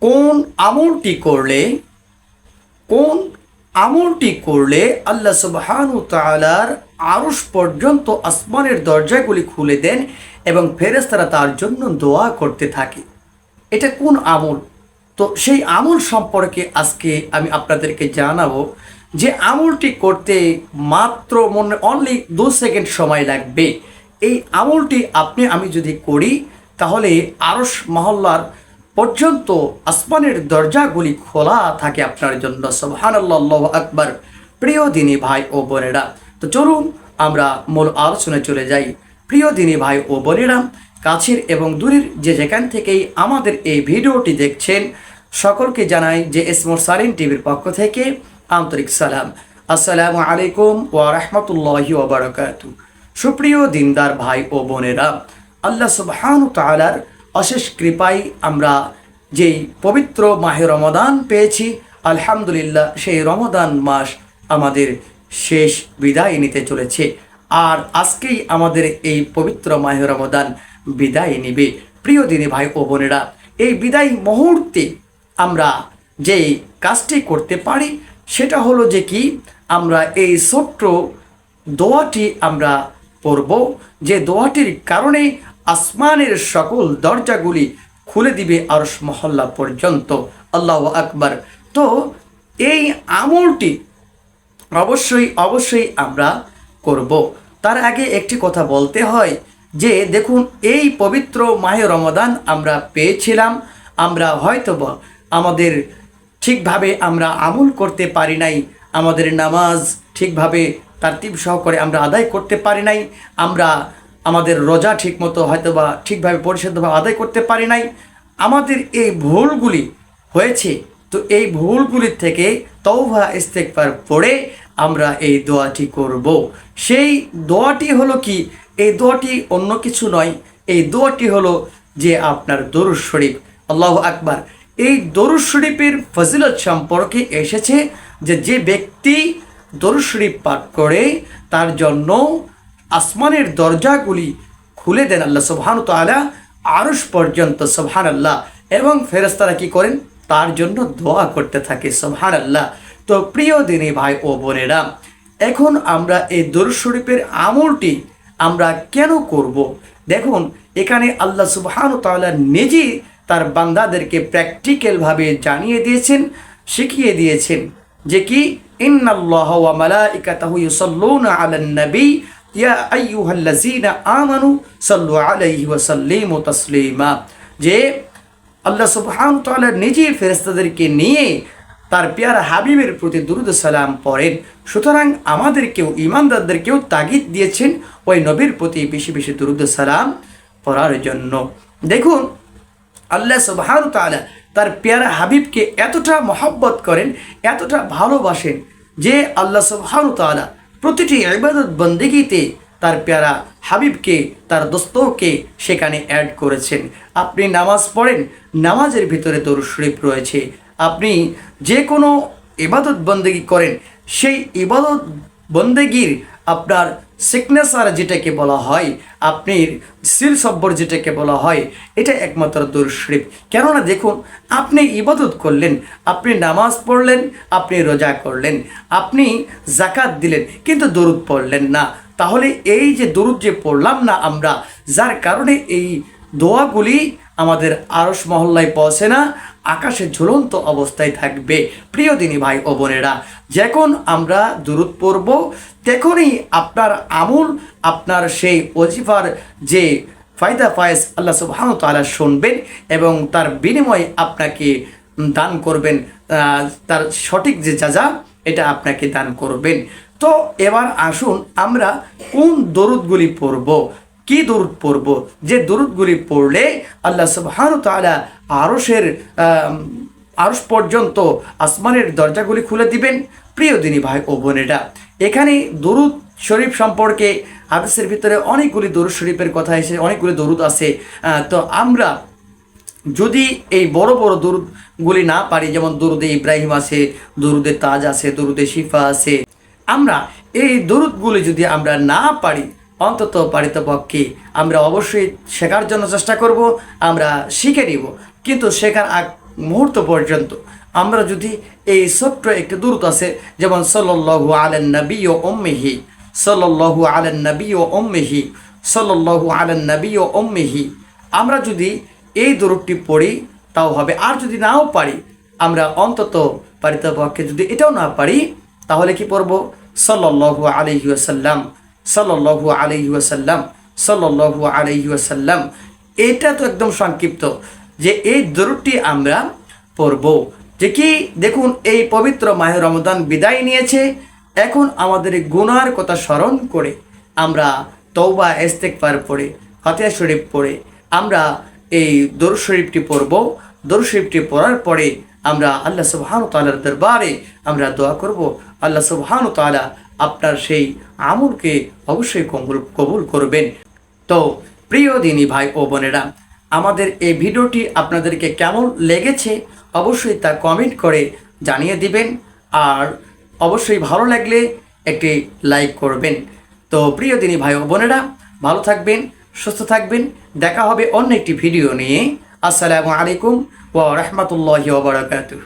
কোন আমলটি করলে কোন আমলটি করলে আল্লাহ সুবহানাহু ওয়া তাআলার আরশ পর্যন্ত আসমানের দরজাগুলি খুলে দেন এবং ফেরেশতারা তার জন্য দোয়া করতে থাকে। এটা কোন আমল? তো সেই আমল সম্পর্কে আজকে আমি আপনাদেরকে জানাবো। যে আমলটি করতে মাত্র অনলি 2 সেকেন্ড সময় লাগবে। এই আমলটি আপনি আমি যদি করি তাহলে আরশ মহল্লার পর্যন্ত আসমানের দরজাগুলি খোলা থাকে আপনার জন্য। সুবহানাল্লাহ, আল্লাহু আকবার। প্রিয় দিনী ভাই ও বোনেরা, তো চলুন আমরা মূল আলোচনায় চলে যাই। প্রিয় দিনী ভাই ও বোনেরা, কাছের এবং দূরের যে যেখান থেকেই আমাদের এই ভিডিওটি দেখছেন, সকলকে জানাই যে এস মুরসালিন টিভির পক্ষ থেকে আন্তরিক সালাম। আসসালামু আলাইকুম ওয়া রাহমাতুল্লাহি ওয়া বারাকাতুহু। সুপ্রিয় দিনদার ভাই ও বোনেরা, আল্লাহ সুবহানাহু ওয়া তাআলার অশেষ কৃপায় আমরা যেই পবিত্র মাহে রমাদান পেয়েছি, আলহামদুলিল্লাহ, সেই রমাদান মাস আমাদের শেষ বিদায় নিতে চলেছে। আর আজকেই আমাদের এই পবিত্র মাহে রমাদান বিদায় নিবে। প্রিয় দিনী ভাই ও বোনেরা, এই বিদায় মুহূর্তে আমরা যেই কাজটি করতে পারি সেটা হলো যে কি, আমরা এই ছোট্ট দোয়াটি আমরা পড়ব, যে দোয়াটির কারণে আসমানের সকল দরজাগুলি খুলে দিবে আরশ মহল্লা পর্যন্ত। আল্লাহু আকবার। তো এই আমলটি অবশ্যই আমরা করব। তার আগে একটি কথা বলতে হয় যে দেখুন, এই পবিত্র মাহে রমাদান আমরা পেয়েছিলাম, আমরা হয়তোবা আমাদের ঠিকভাবে আমরা আমল করতে পারি নাই, আমাদের নামাজ ঠিকভাবে তারতিব সহকারে আমরা আদায় করতে পারি নাই, আমরা আমাদের রোজা ঠিকমতো হয়তোবা ঠিকভাবে পরিশুদ্ধভাবে আদায় করতে পারি নাই, আমাদের এই ভুলগুলি হয়েছে। তো এই ভুলগুলির থেকে তওবা ইস্তেগফার পড়ে আমরা এই দোয়াটি করব। সেই দোয়াটি হলো কি? এই দোয়াটি অন্য কিছু নয়, এই দোয়াটি হলো যে আপনার দরুদ শরীফ। আল্লাহু আকবার। এই দরুদ শরীফের ফজিলত সম্পর্কে এসেছে যে যে ব্যক্তি দরুদ শরীফ পাঠ করে তার জন্য আসমানের দরজাগুলি খুলে দেন আল্লাহ সুবহানাহু ওয়া তাআলা আরশ পর্যন্ত। সুবহানাল্লাহ। এবং ফেরেশতারা কি করেন? তার জন্য দোয়া করতে থাকে। সুবহানাল্লাহ। তো প্রিয় দিনী ভাই ও বোনেরা, এখন আমরা এই দরুদ শরীফের আমলটি আমরা কেন করব? দেখুন, এখানে আল্লাহ সুবহানাহু ওয়া তাআলা নিজেই তার বান্দাদেরকে প্র্যাকটিক্যালভাবে জানিয়ে দিয়েছেন, শিখিয়ে দিয়েছেন যে কি, ইন্নাল্লাহা ওয়া মালাইকাতাহু ইউসাল্লুনা আলান নবী ইয়া আইয়ুহাল্লাযীনা আমানু সাল্লু আলাইহি ওয়া সাল্লিমু তাসলিমা। যে আল্লাহ সুবহানাহু ওয়া তাআলা নিজেই ফেরেশতাদেরকে নিয়ে তার পেয়ারা হাবিবের প্রতি দুরূদ সালাম পড়েন। সুতরাং আমাদেরকেও, ঈমানদারদেরকেও তাগিদ দিয়েছেন ওই নবীর প্রতি বেশি বেশি দুরূদ সালাম পড়ার জন্য। দেখুন, আল্লাহ সুবহানাহু ওয়া তাআলা তার পেয়ারা হাবিবকে এতটা মহব্বত করেন, এতটা ভালোবাসেন যে আল্লাহ সুবহানাহু ওয়া তাআলা প্রতিটি ইবাদত বন্দেগীতে তার পেয়ারা হাবিবকে, তার দোস্তকে সেখানে অ্যাড করেছেন। আপনি নামাজ পড়েন, নামাজের ভিতরে দরুদ শরীফ রয়েছে। আপনি যে কোনো ইবাদত বন্দেগী করেন, সেই ইবাদত বন্দেগীর আপনার সিগনেচার যেটাকে বলা হয়, আপনি সিল সব্বর যেটাকে বলা হয়, এটা একমাত্র দরুদ শরীফ। কেননা দেখুন, আপনি ইবাদত করলেন, আপনি নামাজ পড়লেন, আপনি রোজা করলেন, আপনি যাকাত দিলেন, কিন্তু দরুদ পড়লেন না। তাহলে এই যে দরুদ যে পড়লাম না আমরা, যার কারণে এই দোয়াগুলি আমাদের আরশ মহল্লায় পৌঁছে না, আকাশে ঝুলন্ত অবস্থায় থাকবে। প্রিয় দিনী ভাই ও বোনেরা, যখন আমরা দুরূদ পড়ব তখনই আপনার আমল, আপনার সেই ওজিফার যে ফায়দা ফায়েজ আল্লাহ সুবহানাহু ওয়া তাআলা শুনবেন এবং তার বিনিময়ে আপনাকে দান করবেন, তার সঠিক যে যাজা এটা আপনাকে দান করবেন। তো এবার আসুন আমরা কোন দরুদগুলি পড়ব, কি দরুদ পড়ব, যে দরুদগুলি পড়লে আল্লাহ সুবহানাহু ওয়া তাআলা আরশ পর্যন্ত আসমানের দরজাগুলি খুলে দিবেন। প্রিয় দিনী ভাই ও বোনেরা, এখানে দরুদ শরীফ সম্পর্কে হাদিসের ভিতরে অনেকগুলি দরুদ শরীফের কথা এসে, অনেকগুলি দরুদ আছে। তো আমরা যদি এই বড় বড় দরুদগুলি না পারি, যেমন দরুদে ইব্রাহিম আছে, দরুদে তাজ আছে, দরুদে শিফা আছে, আমরা এই দরুদগুলি যদি আমরা না পারি, অন্তত পারিতপক্ষে আমরা অবশ্যই শেখার জন্য চেষ্টা করব, আমরা শিখে নিব। কিন্তু শেখার আগ মুহূর্ত পর্যন্ত আমরা যদি এই ছোট্ট একটি দূরত আছে, যেমন সাল্লাল্লাহু আলান নবী ও উম্মিহি, সাল্লাল্লাহু আলান নবী ও উম্মিহি, সাল্লাল্লাহু আলান নবী ও উম্মিহি, আমরা যদি এই দূরটি পড়ি তাও হবে। আর যদি নাও পারি, আমরা অন্তত পারিতপক্ষে যদি এটাও না পারি, তাহলে কি পড়ব? সাল্লাল্লাহু আলাইহি ওয়াসাল্লাম, সাল্লাল্লাহু আলাইহি ওয়াসাল্লাম, সাল্লাল্লাহু আলাইহি ওয়াসাল্লাম। এটা তো একদম সংক্ষিপ্ত যে এই দরুদটি আমরা পড়ব। যে কি দেখুন, এই পবিত্র মাহে রমজান বিদায় নিয়েছে, এখন আমাদের গুনার কথা স্মরণ করে আমরা তওবা ইস্তেগফার পড়ে, ফাতিহা শরীফ পড়ে আমরা এই দরুদ শরীফটি পড়ব। দরুদ শরীফটি পড়ার পরে আমরা আল্লাহ সুবহানাহু তাআলার দরবারে আমরা দোয়া করব। আল্লাহ সুবহানাহু তাআলা আপনার সেই আমলকে অবশ্যই কবুল করবেন। তো প্রিয় দিনী ভাই ও বোনেরা, আমাদের এই ভিডিওটি আপনাদেরকে কেমন লেগেছে অবশ্যই তা কমেন্ট করে জানিয়ে দিবেন। আর অবশ্যই ভালো লাগলে একটি লাইক করবেন। তো প্রিয় দিনী ভাই ও বোনেরা, ভালো থাকবেন, সুস্থ থাকবেন। দেখা হবে অন্য একটি ভিডিও নিয়ে। আসসালামু আলাইকুম ওয়া রাহমাতুল্লাহি ওয়া বারাকাতুহু।